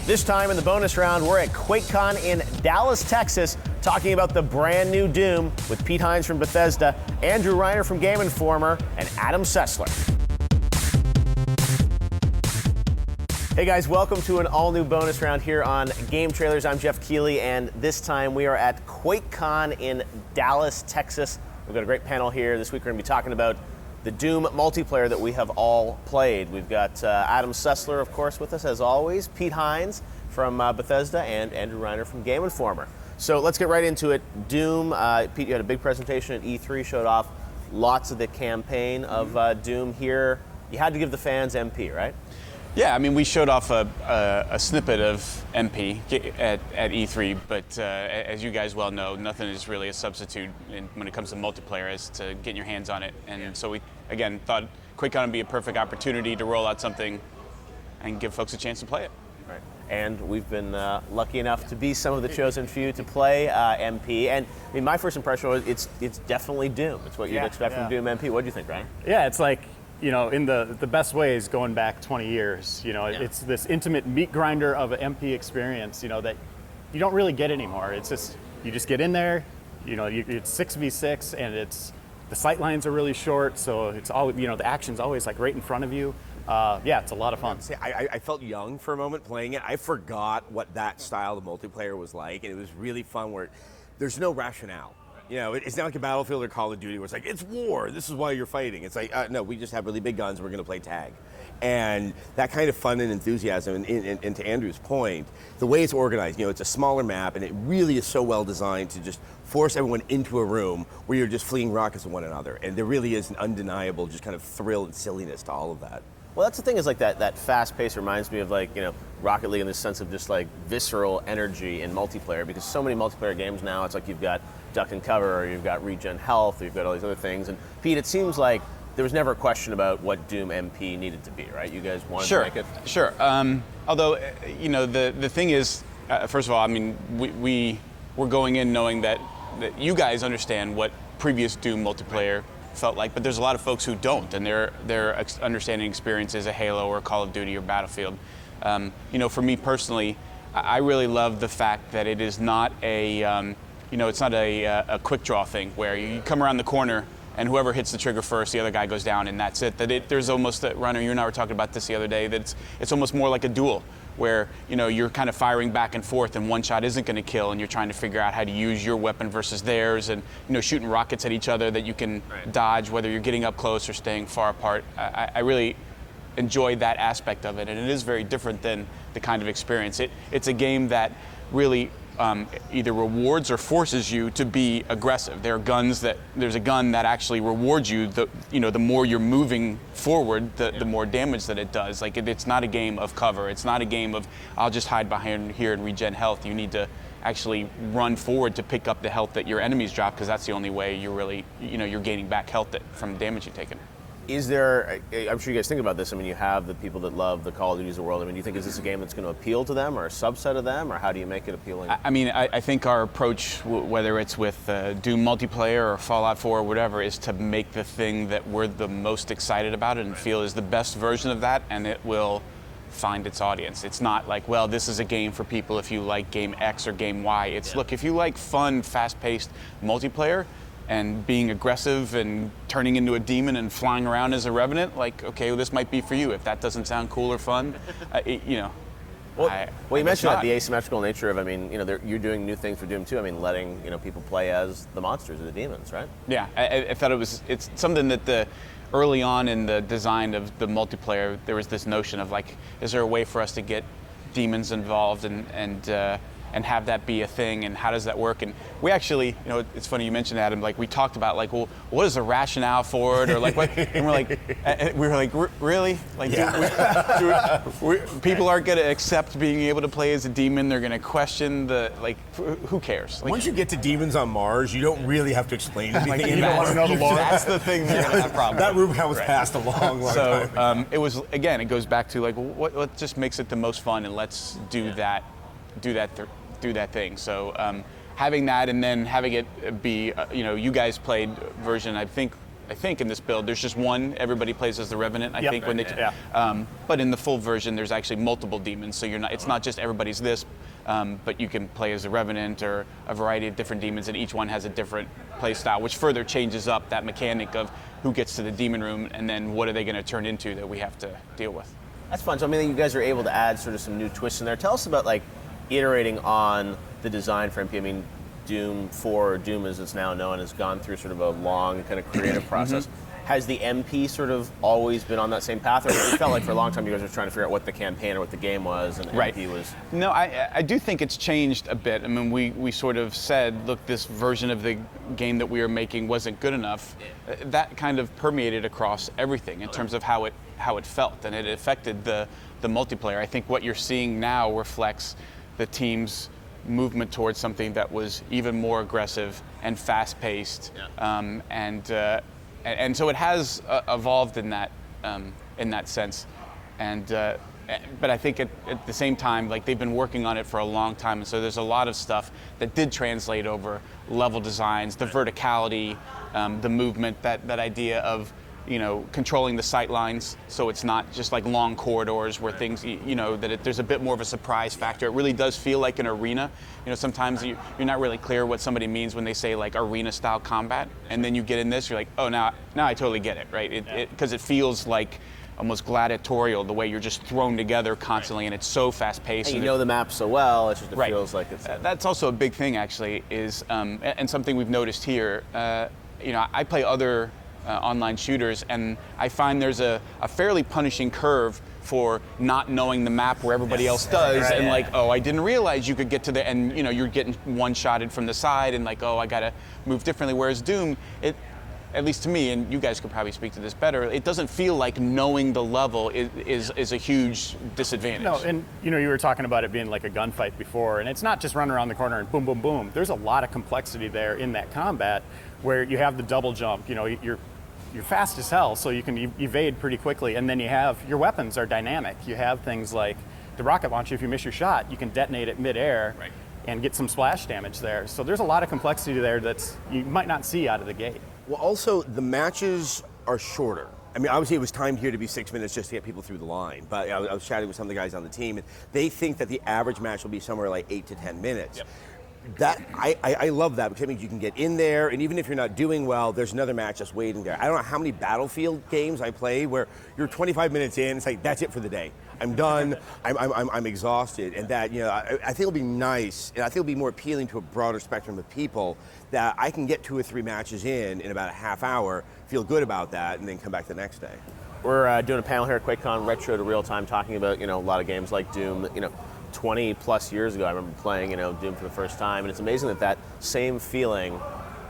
This time in the bonus round, we're at QuakeCon in Dallas, Texas, talking about the brand new Doom with Pete Hines from Bethesda, Andrew Reiner from Game Informer, and Adam Sessler. Hey guys, welcome to an all-new bonus round here on GameTrailers. I'm Jeff Keighley, and this time we are at QuakeCon in Dallas, Texas. We've got a great panel here. This week we're going to be talking about the Doom multiplayer that we have all played. We've got Adam Sessler, of course, with us as always, Pete Hines from Bethesda, and Andrew Reiner from Game Informer. So let's get right into it. Doom, Pete, you had a big presentation at E3, showed off lots of the campaign of Doom here. You had to give the fans MP, right? Yeah, I mean, we showed off a snippet of MP at E3, but as you guys well know, nothing is really a substitute when it comes to multiplayer as to getting your hands on it. And so we, again, thought QuakeCon would be a perfect opportunity to roll out something and give folks a chance to play it. Right. And we've been lucky enough to be some of the chosen few to play MP. And I mean, my first impression was it's definitely Doom. It's what you'd expect from Doom MP. What do you think, Ryan? Yeah, it's like, you know, in the best ways going back 20 years. You know, it's this intimate meat grinder of an MP experience, you know, that you don't really get anymore. It's just, you just get in there, you know, it's 6v6, and the sight lines are really short, so it's all, you know, the action's always like right in front of you. Yeah, it's a lot of fun. I felt young for a moment playing it. I forgot what that style of multiplayer was like, and it was really fun where there's no rationale. You know, it's not like a Battlefield or Call of Duty where it's like, it's war, this is why you're fighting. It's like, no, we just have really big guns, we're going to play tag. And that kind of fun and enthusiasm, and to Andrew's point, the way it's organized, you know, it's a smaller map, and it really is so well designed to just force everyone into a room where you're just fleeing rockets at one another. And there really is an undeniable just kind of thrill and silliness to all of that. Well, that's the thing, is like that fast pace reminds me of, like, you know, Rocket League in the sense of just like visceral energy in multiplayer, because so many multiplayer games now, it's like you've got duck and cover, or you've got regen health, or you've got all these other things. And Pete, it seems like there was never a question about what Doom MP needed to be, right? You guys wanted to make it? Sure. Although, you know, the thing is, first of all, I mean, we're going in knowing that you guys understand what previous Doom multiplayer felt like, but there's a lot of folks who don't, and their understanding experience is a Halo or Call of Duty or Battlefield. You know, for me personally, I really love the fact that it is not a, you know, it's not a quick draw thing where you come around the corner and whoever hits the trigger first, the other guy goes down, and that's it. There's almost, Runner, you and I were talking about this the other day, that it's almost more like a duel, where, you know, you're kind of firing back and forth, and one shot isn't going to kill, and you're trying to figure out how to use your weapon versus theirs, and, you know, shooting rockets at each other that you can dodge, whether you're getting up close or staying far apart. I really enjoy that aspect of it, and it is very different than the kind of experience. It's a game that really either rewards or forces you to be aggressive. There's a gun that actually rewards you. The more you're moving forward, the more damage that it does. Like, it's not a game of cover. It's not a game of, I'll just hide behind here and regen health. You need to actually run forward to pick up the health that your enemies drop, because that's the only way you're really, you know, you're gaining back health from damage you've taken. Is there, I'm sure you guys think about this, I mean, you have the people that love the Call of Duties of the world. I mean, do you think, is this a game that's going to appeal to them, or a subset of them, or how do you make it appealing? I mean, I think our approach, whether it's with Doom multiplayer or Fallout 4 or whatever, is to make the thing that we're the most excited about and feel is the best version of that, and it will find its audience. It's not like, well, this is a game for people if you like game X or game Y. It's, look, if you like fun, fast-paced multiplayer, and being aggressive and turning into a demon and flying around as a revenant, like, okay, well, this might be for you. If that doesn't sound cool or fun, you know. Well, you mentioned that, the asymmetrical nature of, I mean, you know, you're doing new things for Doom too. I mean, letting, you know, people play as the monsters or the demons, right? Yeah, I thought it's something that early on in the design of the multiplayer, there was this notion of, like, is there a way for us to get demons involved and have that be a thing, and how does that work? And we actually, you know, it's funny you mentioned, Adam, like, we talked about, like, well, what is the rationale for it, or like what? And we were like, really? Like, people aren't going to accept being able to play as a demon. They're going to question who cares? Like, once you get to demons on Mars, you don't really have to explain anything. You don't want to know the lore. That's the thing that I have a problem. That Rubicon was passed a long time ago. It was, again, it goes back to, like, what just makes it the most fun, and let's do that thing. So having that, and then having it be, you know, you guys played version, I think I think in this build, there's just one. Everybody plays as the Revenant. I Yep. think when they, but in the full version, there's actually multiple demons. So you're not. It's not just everybody's this, but you can play as the Revenant or a variety of different demons, and each one has a different play style, which further changes up that mechanic of who gets to the demon room, and then what are they going to turn into that we have to deal with. That's fun. So I mean, you guys are able to add sort of some new twists in there. Tell us about like iterating on the design for MP. I mean, Doom 4, or Doom as it's now known, has gone through sort of a long kind of creative process. Has the MP sort of always been on that same path, or it felt like for a long time you guys were trying to figure out what the campaign or what the game was, and MP was? No, I do think it's changed a bit. I mean, we sort of said, look, this version of the game that we were making wasn't good enough. That kind of permeated across everything in terms of how it felt, and it affected the multiplayer. I think what you're seeing now reflects the team's movement towards something that was even more aggressive and fast-paced, and so it has evolved in that sense, but I think at the same time, like, they've been working on it for a long time, and so there's a lot of stuff that did translate over level designs, the verticality, the movement, that idea of, you know, controlling the sight lines, so it's not just like long corridors where things, you know, that there's a bit more of a surprise factor. It really does feel like an arena. You know, sometimes you're not really clear what somebody means when they say like arena-style combat, and then you get in this, you're like, oh, now I totally get it, right? Because it feels like almost gladiatorial, the way you're just thrown together constantly, and it's so fast-paced. And you know the map so well, it feels like it's... That's also a big thing, actually, is, and something we've noticed here, you know, I play other online shooters, and I find there's a fairly punishing curve for not knowing the map where everybody else does, and like, oh, I didn't realize you could get to the, and you know, you're getting one-shotted from the side, and like, oh, I gotta move differently. Whereas Doom, at least to me, and you guys could probably speak to this better, it doesn't feel like knowing the level is a huge disadvantage. No, and you know, you were talking about it being like a gunfight before, and it's not just run around the corner and boom, boom, boom. There's a lot of complexity there in that combat, where you have the double jump. You know, you're fast as hell, so you can evade pretty quickly, and then you have, your weapons are dynamic. You have things like the rocket launcher. If you miss your shot, you can detonate it mid-air and get some splash damage there. So there's a lot of complexity there that's you might not see out of the gate. Well, also, the matches are shorter. I mean, obviously it was timed here to be 6 minutes just to get people through the line, but I was chatting with some of the guys on the team, and they think that the average match will be somewhere like 8 to 10 minutes. That I love that, because it means you can get in there, and even if you're not doing well, there's another match just waiting there. I don't know how many Battlefield games I play where you're 25 minutes in, it's like, that's it for the day. I'm done. I'm exhausted, and that, you know, I think it'll be nice, and I think it'll be more appealing to a broader spectrum of people, that I can get 2 or 3 matches in about a half hour, feel good about that, and then come back the next day. We're doing a panel here at QuakeCon, Retro to Real Time, talking about, you know, a lot of games like Doom. You know, 20 plus years ago, I remember playing, you know, Doom for the first time, and it's amazing that same feeling,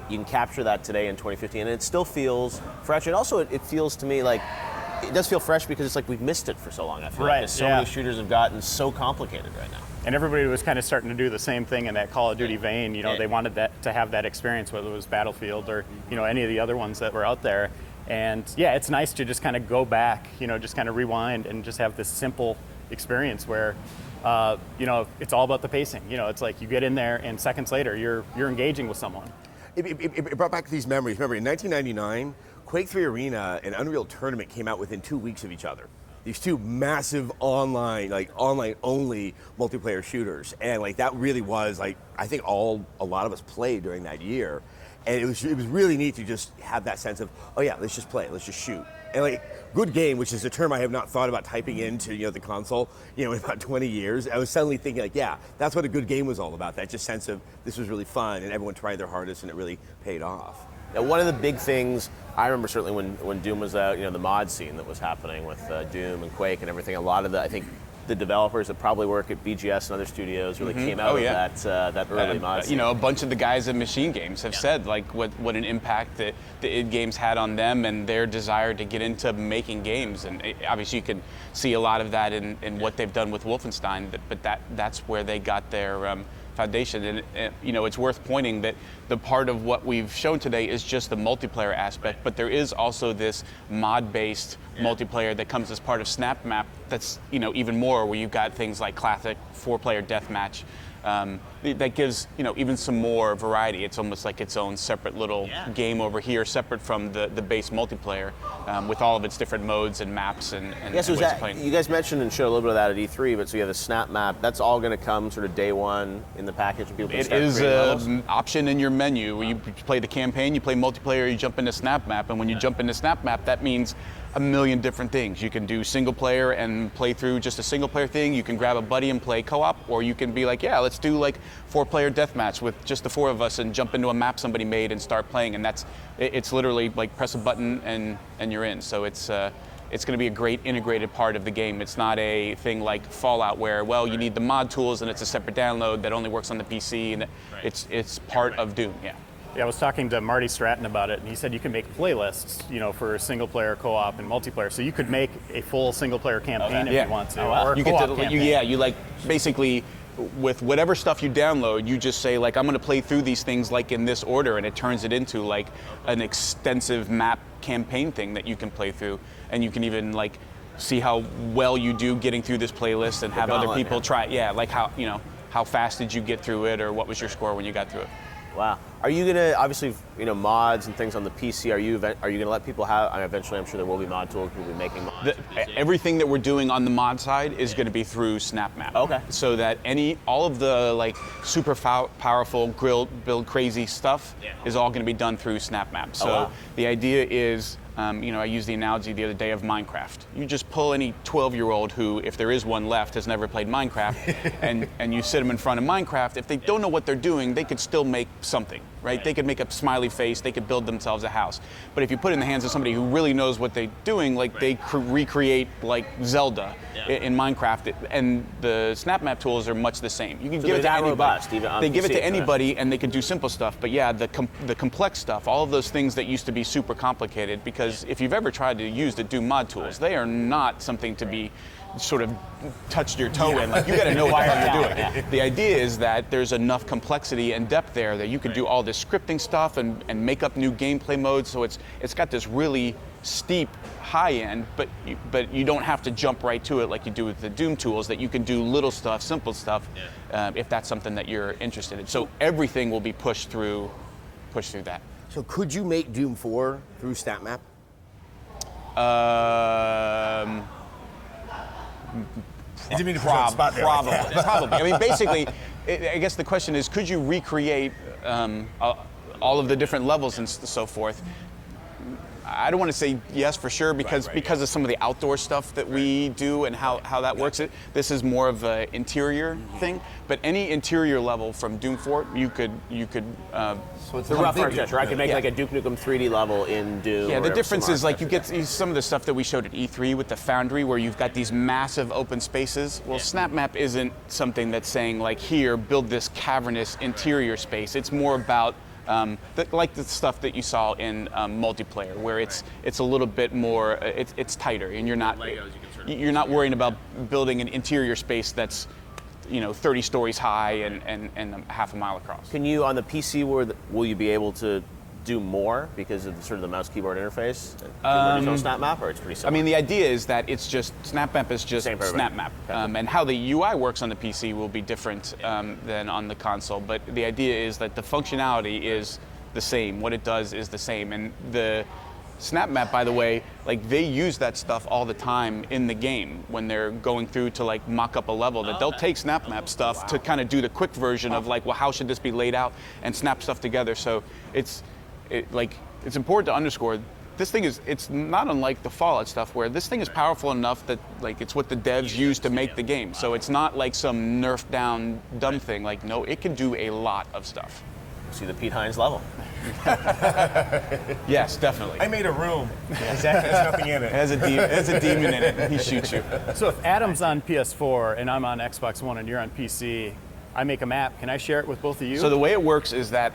you can capture that today in 2015, and it still feels fresh. And also, it feels to me like, it does feel fresh because it's like we've missed it for so long. I feel like so many shooters have gotten so complicated right now. And everybody was kind of starting to do the same thing in that Call of Duty vein. You know, they wanted that to have that experience, whether it was Battlefield or, you know, any of the other ones that were out there. And yeah, it's nice to just kind of go back, you know, just kind of rewind and just have this simple experience where, you know, it's all about the pacing. You know, it's like you get in there and seconds later you're engaging with someone. It brought back these memories. Remember, in 1999, Quake 3 Arena and Unreal Tournament came out within 2 weeks of each other. These two massive online only multiplayer shooters, and like that really was like, I think a lot of us played during that year, and it was really neat to just have that sense of, oh yeah, let's just play, let's just shoot. And like, good game, which is a term I have not thought about typing into, you know, the console, you know, in about 20 years. I was suddenly thinking like, yeah, that's what a good game was all about. That just sense of this was really fun and everyone tried their hardest and it really paid off. Now, one of the big things I remember, certainly when Doom was out, you know, the mod scene that was happening with Doom and Quake and everything. A lot of I think the developers that probably work at BGS and other studios really came out of that early mod scene. You know, a bunch of the guys at Machine Games have said like what an impact that the id Games had on them and their desire to get into making games. And obviously you can see a lot of that in what they've done with Wolfenstein, but that's where they got their foundation. And you know, it's worth pointing that the part of what we've shown today is just the multiplayer aspect, but there is also this mod-based multiplayer that comes as part of Snap Map that's even more, where you've got things like classic 4-player deathmatch. That gives even some more variety. It's almost like its own separate little game over here, separate from the base multiplayer, with all of its different modes and maps and Yes, ways of playing. you guys mentioned and showed a little bit of that at E3, but so you have the snap map. That's all going to come sort of day one in the package. And people can It start is creating levels? an option in your menu. Where you play the campaign, you play multiplayer, you jump into snap map, and when you jump into snap map, that means a million different things. You can do single player and play through just a single player thing. You can grab a buddy and play co-op, or you can be like, yeah, let's do like 4-player deathmatch with just the 4 of us and jump into a map somebody made and start playing. And it's literally like press a button and you're in. So it's going to be a great integrated part of the game. It's not a thing like Fallout where, well, you need the mod tools and it's a separate download that only works on the PC, and it's part of Doom. Yeah. Yeah, I was talking to Marty Stratton about it, and he said you can make playlists, for single-player, co-op, and multiplayer. So you could make a full single-player campaign if you want to, or a you co-op get to, campaign. you like basically with whatever stuff you download, you just say like, I'm going to play through these things like in this order, and it turns it into like an extensive map campaign thing that you can play through, and you can even like see how well you do getting through this playlist and have other people try it. Yeah, like how fast did you get through it, or what was your score when you got through it. Wow. Are you gonna, obviously, mods and things on the PC? Are you gonna let people have? I mean, eventually, I'm sure there will be mod tools. We'll be making mods. Everything that we're doing on the mod side is going to be through SnapMap. Okay. So that all of the like super powerful build crazy stuff is all going to be done through SnapMap. So the idea is. I used the analogy the other day of Minecraft. You just pull any 12-year-old who, if there is one left, has never played Minecraft, and you sit them in front of Minecraft. If they don't know what they're doing, they could still make something, right? They could make a smiley face, they could build themselves a house. But if you put it in the hands of somebody who really knows what they're doing, like they recreate like Zelda in Minecraft, and the SnapMap tools are much the same. You can give it to anybody. Robust, even on they give it PC, to anybody, and they can do simple stuff. But yeah, the complex stuff, all of those things that used to be super complicated, because if you've ever tried to use the Doom mod tools, they are not something to be sort of touched your toe in. Like, you got to know why you're doing it. The idea is that there's enough complexity and depth there that you can do all this scripting stuff and make up new gameplay modes. So it's got this really steep high end, but you don't have to jump right to it like you do with the Doom tools. That you can do little stuff, simple stuff, if that's something that you're interested in. So everything will be pushed through that. So could you make Doom 4 through SnapMap? Probably. I mean, basically, I guess the question is, could you recreate all of the different levels and so forth? I don't want to say yes for sure because of some of the outdoor stuff that we do and how that works. This is more of an interior thing, but any interior level from Doom 4, you could. So it's the rough architecture. I could make like a Duke Nukem 3D level in Doom. Yeah, the difference is like you get some of the stuff that we showed at E3 with the Foundry, where you've got these massive open spaces. Well, SnapMap isn't something that's saying like, here, build this cavernous interior space. It's more about like the stuff that you saw in multiplayer, where it's a little bit more, it's tighter, and you're not worrying about building an interior space that's 30 stories high and half a mile across. Can you, on the PC, will you be able to do more because of sort of the mouse keyboard interface? SnapMap, or it's pretty similar? I mean, the idea is that it's just SnapMap is just SnapMap, and how the UI works on the PC will be different than on the console. But the idea is that the functionality is the same. What it does is the same, and the SnapMap, by the way, like they use that stuff all the time in the game when they're going through to like mock up a level. That they'll take SnapMap stuff to kind of do the quick version of like, well, how should this be laid out, and snap stuff together. So it's important to underscore, this thing it's not unlike the Fallout stuff, where this thing is powerful enough that like it's what the devs use to make the game. So it's not like some nerfed down dumb thing. Like, no, it can do a lot of stuff. See the Pete Hines level. Yes, definitely. I made a room. Exactly. There's nothing in it. It has a demon in it. He shoots you. So if Adam's on PS4 and I'm on Xbox One and you're on PC, I make a map. Can I share it with both of you? So the way it works is that,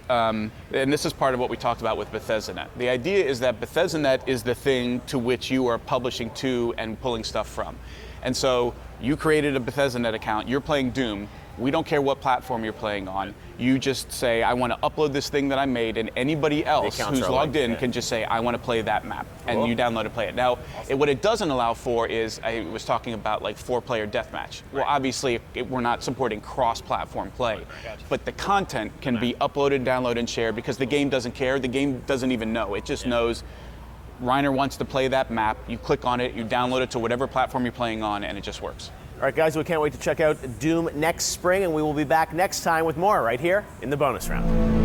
and this is part of what we talked about with BethesdaNet. The idea is that BethesdaNet is the thing to which you are publishing to and pulling stuff from. And so you created a BethesdaNet account, you're playing Doom, We don't care what platform you're playing on. You just say, I want to upload this thing that I made, and anybody else who's logged in can just say, I want to play that map, and you download and play it. Now, what it doesn't allow for is, I was talking about like 4-player deathmatch. Well, obviously, we're not supporting cross-platform play, but the content can be uploaded, downloaded, and shared because the game doesn't care. The game doesn't even know. It just knows Reiner wants to play that map. You click on it, you download it to whatever platform you're playing on, and it just works. All right, guys, we can't wait to check out Doom next spring, and we will be back next time with more right here in the bonus round.